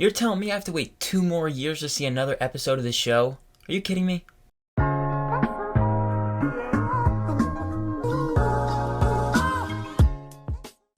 You're telling me I have to wait 2 more years to see another episode of this show? Are you kidding me?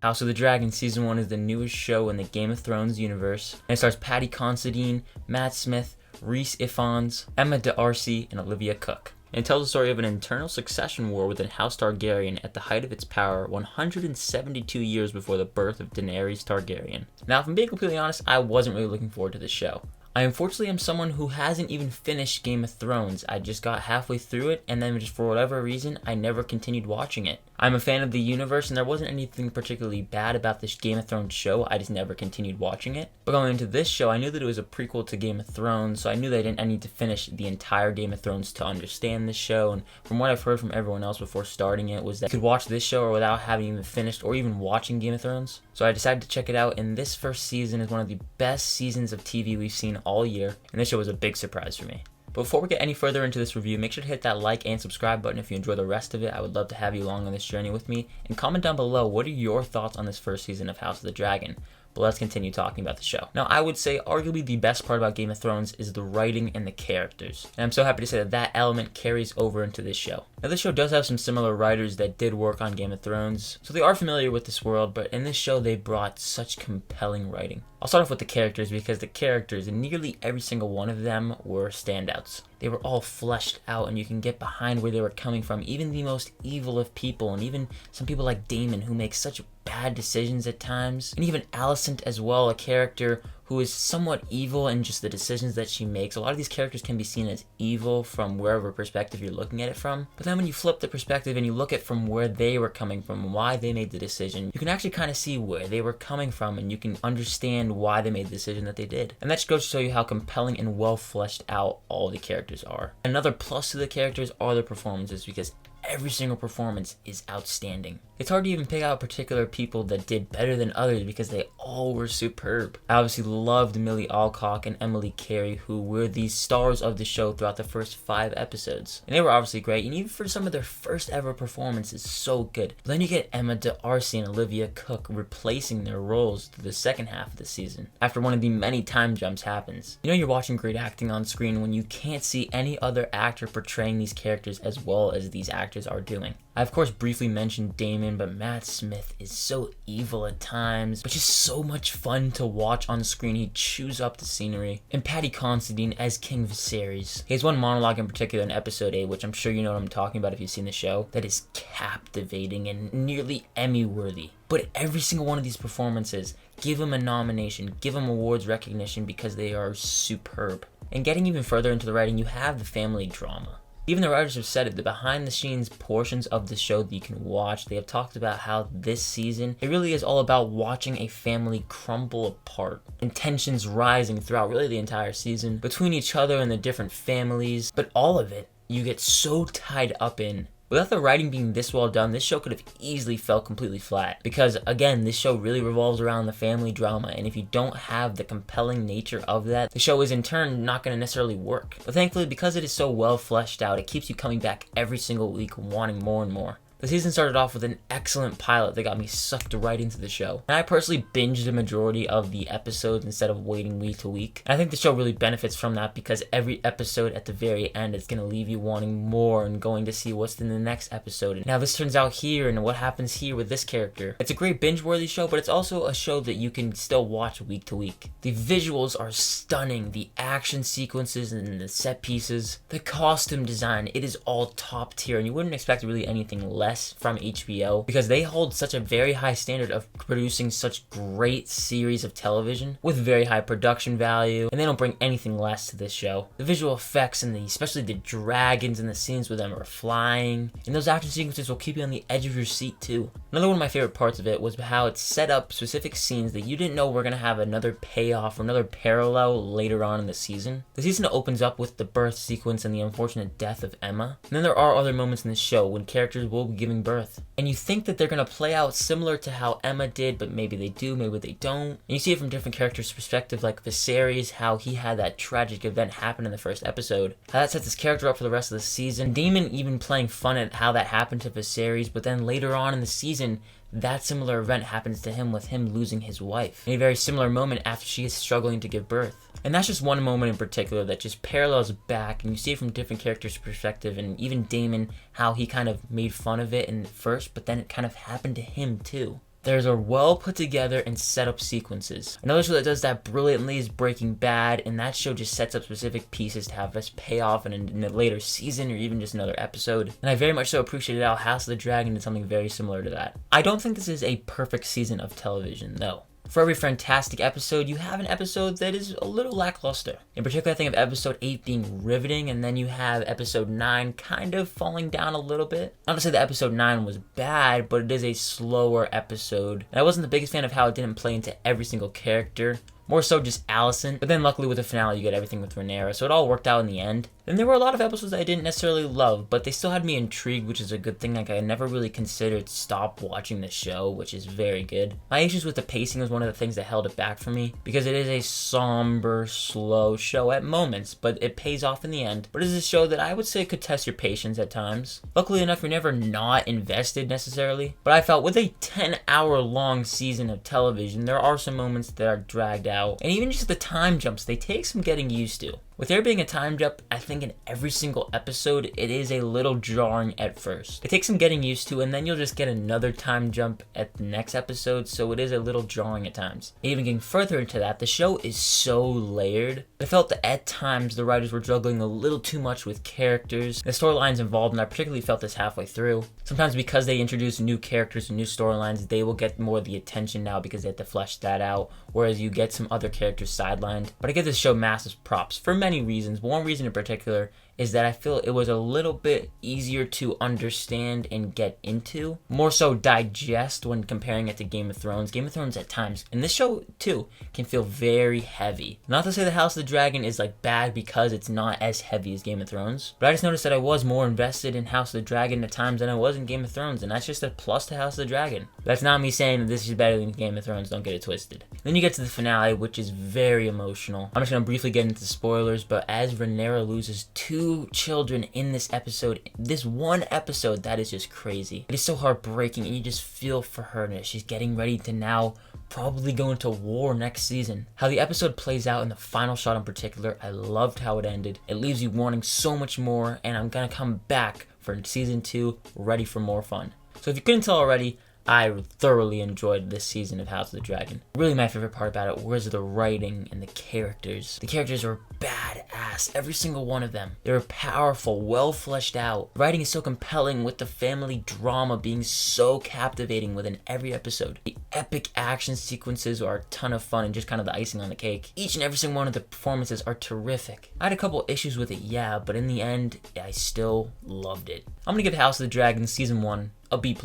House of the Dragon Season 1 is the newest show in the Game of Thrones universe, and it stars Paddy Considine, Matt Smith, Rhys Ifans, Emma D'Arcy, and Olivia Cooke. And it tells the story of an internal succession war within House Targaryen at the height of its power 172 years before the birth of Daenerys Targaryen. Now, if I'm being completely honest, I wasn't really looking forward to this show. I unfortunately am someone who hasn't even finished Game of Thrones. I just got halfway through it, and then just for whatever reason, I never continued watching it. I'm a fan of the universe, and there wasn't anything particularly bad about this Game of Thrones show. I just never continued watching it. But going into this show, I knew that it was a prequel to Game of Thrones, so I knew that I need to finish the entire Game of Thrones to understand this show. And from what I've heard from everyone else before starting it, was that you could watch this show without having even finished or even watching Game of Thrones. So I decided to check it out, and this first season is one of the best seasons of TV we've seen all year, and this show was a big surprise for me. But before we get any further into this review, make sure to hit that like and subscribe button if you enjoy the rest of it. I would love to have you along on this journey with me, and comment down below what are your thoughts on this first season of House of the Dragon. But let's continue talking about the show. Now, I would say arguably the best part about Game of Thrones is the writing and the characters. And I'm so happy to say that that element carries over into this show. Now, this show does have some similar writers that did work on Game of Thrones, so they are familiar with this world, but in this show they brought such compelling writing. I'll start off with the characters, because the characters, and nearly every single one of them, were standouts. They were all fleshed out, and you can get behind where they were coming from. Even the most evil of people, and even some people like Daemon, who makes such bad decisions at times. And even Alicent as well, a character who is somewhat evil in just the decisions that she makes. A lot of these characters can be seen as evil from wherever perspective you're looking at it from. But then when you flip the perspective and you look at from where they were coming from and why they made the decision, you can actually kind of see where they were coming from, and you can understand why they made the decision that they did. And that just goes to show you how compelling and well fleshed out all the characters are. Another plus to the characters are the performances, because every single performance is outstanding. It's hard to even pick out particular people that did better than others because they all were superb. I obviously loved Millie Alcock and Emily Carey, who were the stars of the show throughout the first 5 episodes. And they were obviously great, and even for some of their first ever performances, so good. But then you get Emma D'Arcy and Olivia Cooke replacing their roles through the second half of the season, after one of the many time jumps happens. You know you're watching great acting on screen when you can't see any other actor portraying these characters as well as these actors are doing. I of course briefly mentioned Daemon, but Matt Smith is so evil at times, but just so much fun to watch on screen. He chews up the scenery. And Paddy Considine as King Viserys. He has one monologue in particular in episode 8, which I'm sure you know what I'm talking about if you've seen the show, that is captivating and nearly Emmy worthy. But every single one of these performances, give him a nomination, give him awards recognition, because they are superb. And getting even further into the writing, you have the family drama. Even the writers have said it, the behind the scenes portions of the show that you can watch, they have talked about how this season, it really is all about watching a family crumble apart, and tensions rising throughout really the entire season between each other and the different families. But all of it, you get so tied up in. Without the writing being this well done, this show could have easily felt completely flat. Because again, this show really revolves around the family drama, and if you don't have the compelling nature of that, the show is in turn not going to necessarily work. But thankfully, because it is so well fleshed out, it keeps you coming back every single week wanting more and more. The season started off with an excellent pilot that got me sucked right into the show. And I personally binged the majority of the episodes instead of waiting week to week. And I think the show really benefits from that, because every episode at the very end is going to leave you wanting more and going to see what's in the next episode. And now this turns out here, and what happens here with this character. It's a great binge-worthy show, but it's also a show that you can still watch week to week. The visuals are stunning. The action sequences and the set pieces, the costume design, it is all top tier, and you wouldn't expect really anything less from HBO, because they hold such a very high standard of producing such great series of television with very high production value, and they don't bring anything less to this show. The visual effects and especially the dragons and the scenes with them are flying, and those action sequences will keep you on the edge of your seat too. Another one of my favorite parts of it was how it set up specific scenes that you didn't know were going to have another payoff or another parallel later on in the season. The season opens up with the birth sequence and the unfortunate death of Emma, and then there are other moments in the show when characters will be giving birth, and you think that they're going to play out similar to how Emma did, but maybe they do, maybe they don't. And you see it from different characters' perspective, like Viserys, how he had that tragic event happen in the first episode, how that sets his character up for the rest of the season. Daemon even playing fun at how that happened to Viserys, but then later on in the season, that similar event happens to him with him losing his wife. In a very similar moment after she is struggling to give birth. And that's just one moment in particular that just parallels back, and you see it from different characters' perspective, and even Damon, how he kind of made fun of it in first, but then it kind of happened to him too. There's a well put together and set up sequences. Another show that does that brilliantly is Breaking Bad, and that show just sets up specific pieces to have us pay off in a later season or even just another episode. And I very much so appreciated how House of the Dragon did something very similar to that. I don't think this is a perfect season of television, though. For every fantastic episode, you have an episode that is a little lackluster. In particular, I think of episode 8 being riveting, and then you have episode 9 kind of falling down a little bit. Not to say that episode 9 was bad, but it is a slower episode. And I wasn't the biggest fan of how it didn't play into every single character. More so just Allison, but then luckily with the finale you get everything with Rhaenyra, so it all worked out in the end. Then there were a lot of episodes that I didn't necessarily love, but they still had me intrigued, which is a good thing. Like, I never really considered stop watching the show, which is very good. My issues with the pacing was one of the things that held it back for me, because it is a somber, slow show at moments, but it pays off in the end. But it is a show that I would say could test your patience at times. Luckily enough, you're never not invested necessarily, but I felt with a 10-hour-long season of television, there are some moments that are dragged out. And even just the time jumps, they take some getting used to. With there being a time jump, I think in every single episode, it is a little jarring at first. It takes some getting used to, and then you'll just get another time jump at the next episode, so it is a little jarring at times. Even getting further into that, the show is so layered. I felt that at times the writers were juggling a little too much with characters, the storylines involved, and I particularly felt this halfway through. Sometimes because they introduce new characters and new storylines, they will get more of the attention now because they have to flesh that out, whereas you get some other characters sidelined. But I give this show massive props for many reasons. One reason in particular is that I feel it was a little bit easier to understand and get into, more so digest when comparing it to Game of Thrones. Game of Thrones at times, and this show too, can feel very heavy. Not to say the House of the Dragon is like bad because it's not as heavy as Game of Thrones, but I just noticed that I was more invested in House of the Dragon at times than I was in Game of Thrones, and that's just a plus to House of the Dragon. That's not me saying that this is better than Game of Thrones, don't get it twisted. Then you get to the finale, which is very emotional. I'm just gonna briefly get into spoilers, but as Rhaenyra loses two children in this episode, this one episode, that is just crazy. It is so heartbreaking, and you just feel for her, and she's getting ready to now probably go into war next season. How the episode plays out in the final shot in particular, I loved how it ended. It leaves you wanting so much more, and I'm gonna come back for season 2, ready for more fun. So if you couldn't tell already, I thoroughly enjoyed this season of House of the Dragon. Really my favorite part about it was the writing and the characters. The characters are badass, every single one of them. They were powerful, well fleshed out. The writing is so compelling, with the family drama being so captivating within every episode. The epic action sequences are a ton of fun and just kind of the icing on the cake. Each and every single one of the performances are terrific. I had a couple issues with it, yeah, but in the end, I still loved it. I'm gonna give House of the Dragon Season 1 a B+.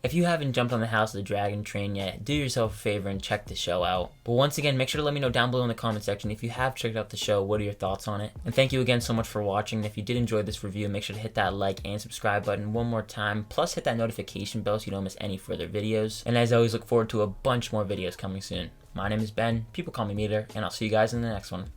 If you haven't jumped on the House of the Dragon train yet, do yourself a favor and check the show out. But once again, make sure to let me know down below in the comment section if you have checked out the show, what are your thoughts on it? And thank you again so much for watching. And if you did enjoy this review, make sure to hit that like and subscribe button one more time. Plus hit that notification bell so you don't miss any further videos. And as always, look forward to a bunch more videos coming soon. My name is Ben, people call me Meter, and I'll see you guys in the next one.